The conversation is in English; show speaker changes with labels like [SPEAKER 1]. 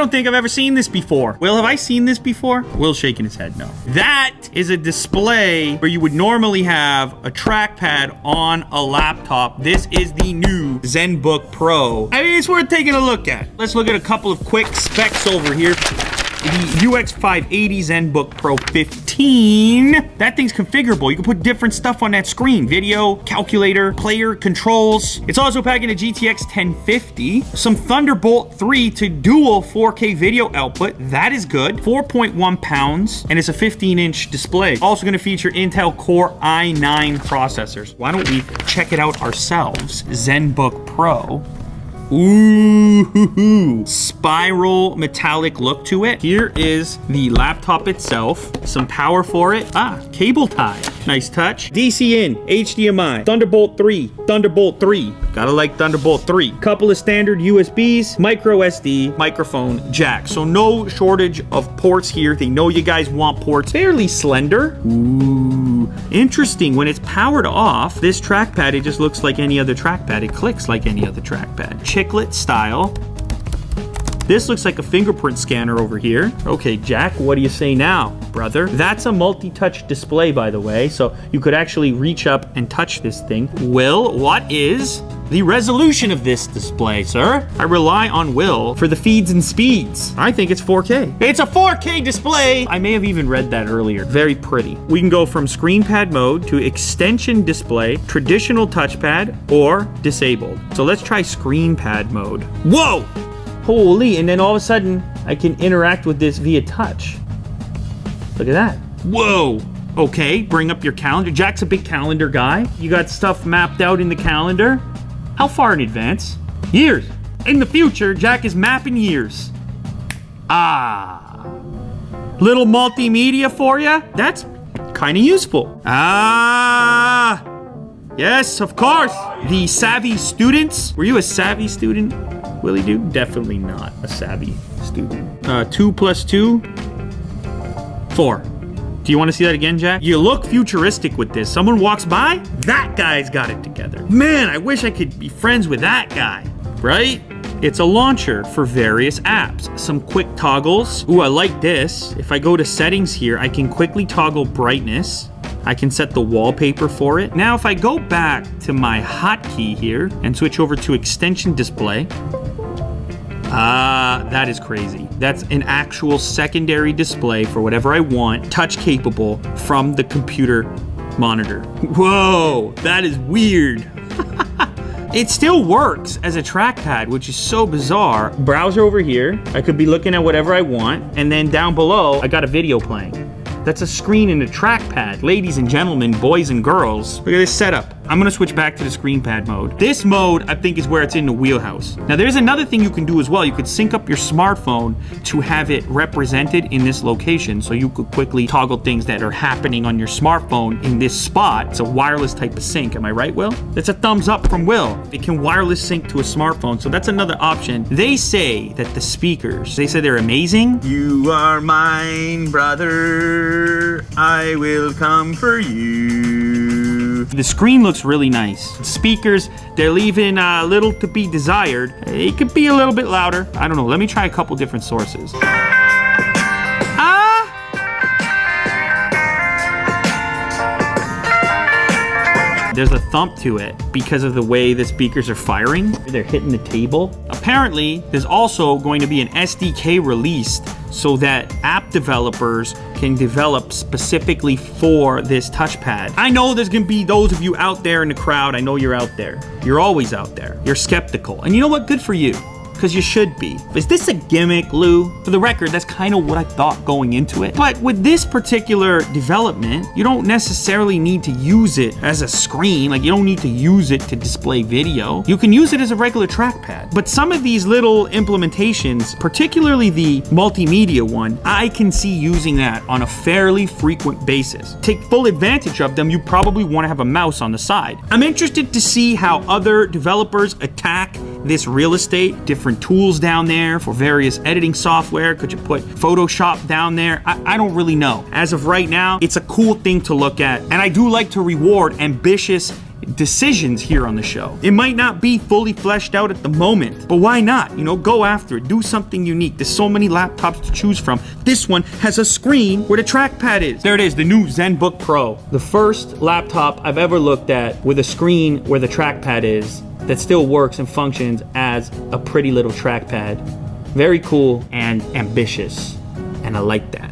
[SPEAKER 1] don't think I've ever seen this before. Will, have I seen this before? Will's shaking his head no. That is a display where you would normally have a trackpad on a laptop. This is the new Zenbook Pro. I mean, it's worth taking a look at. Let's look at a couple of quick specs over here. The UX580 Zenbook Pro 15. That thing's configurable. You can put different stuff on that screen. Video, calculator, player, controls. It's also packing a GTX 1050, some Thunderbolt 3 to dual 4K video output. That is good. 4.1 pounds, and it's a 15-inch display. Also going to feature Intel Core i9 processors. Why don't we check it out ourselves? Zenbook Pro. Ooh, spiral metallic look to it. Here is the laptop itself. Some power for it. Cable tie. Nice touch. DC in, HDMI, Thunderbolt 3, Thunderbolt 3. Gotta like Thunderbolt 3. Couple of standard USBs, micro SD, microphone jack. So no shortage of ports here. They know you guys want ports. Fairly slender. Ooh, interesting. When it's powered off, this trackpad, it just looks like any other trackpad. It clicks like any other trackpad. Chiclet style. This looks like a fingerprint scanner over here. Okay, Jack, what do you say now, brother? That's a multi-touch display, by the way, so you could actually reach up and touch this thing. Will, what is the resolution of this display, sir? I rely on Will for the feeds and speeds. I think it's 4K. It's a 4K display! I may have even read that earlier. Very pretty. We can go from screen pad mode to extension display, traditional touchpad, or disabled. So let's try screen pad mode. Whoa! Holy, and then all of a sudden, I can interact with this via touch. Look at that. Whoa. Okay, bring up your calendar. Jack's a big calendar guy. You got stuff mapped out in the calendar. How far in advance? Years. In the future, Jack is mapping years. Little multimedia for you? That's kind of useful. Yes, of course. The savvy students. Were you a savvy student? Willie do? Definitely not a savvy student. 2 + 2? 4. Do you want to see that again, Jack? You look futuristic with this. Someone walks by, that guy's got it together. Man, I wish I could be friends with that guy, right? It's a launcher for various apps. Some quick toggles. Ooh, I like this. If I go to settings here, I can quickly toggle brightness. I can set the wallpaper for it. Now, if I go back to my hotkey here and switch over to extension display, that is crazy. That's an actual secondary display for whatever I want, touch capable from the computer monitor. Whoa, that is weird. It still works as a trackpad, which is so bizarre. Browser over here, I could be looking at whatever I want, and then down below, I got a video playing. That's a screen and a trackpad. Ladies and gentlemen, boys and girls, look at this setup. I'm gonna switch back to the screen pad mode. This mode, I think, is where it's in the wheelhouse. Now, there's another thing you can do as well. You could sync up your smartphone to have it represented in this location, so you could quickly toggle things that are happening on your smartphone in this spot. It's a wireless type of sync. Am I right, Will? That's a thumbs up from Will. It can wireless sync to a smartphone, so that's another option. They say that the speakers, they say they're amazing. You are mine, brother. I will come for you. The screen looks really nice. Speakers, they're leaving a little to be desired. It could be a little bit louder. I don't know. Let me try a couple different sources. There's a thump to it because of the way the speakers are firing. They're hitting the table. Apparently, there's also going to be an SDK released so that app developers can develop specifically for this touchpad. I know there's gonna be those of you out there in the crowd. I know you're out there. You're always out there. You're skeptical. And you know what? Good for you. Because you should be. Is this a gimmick, Lou? For the record, that's kind of what I thought going into it. But with this particular development, you don't necessarily need to use it as a screen. Like, you don't need to use it to display video. You can use it as a regular trackpad. But some of these little implementations, particularly the multimedia one, I can see using that on a fairly frequent basis. Take full advantage of them, you probably want to have a mouse on the side. I'm interested to see how other developers attack this real estate, different tools down there for various editing software. Could you put Photoshop down there? I don't really know. As of right now, it's a cool thing to look at. And I do like to reward ambitious decisions here on the show. It might not be fully fleshed out at the moment, but why not? You know, go after it. Do something unique. There's so many laptops to choose from. This one has a screen where the trackpad is. There it is, the new Zenbook Pro. The first laptop I've ever looked at with a screen where the trackpad is that still works and functions as a pretty little trackpad. Very cool and ambitious, and I like that.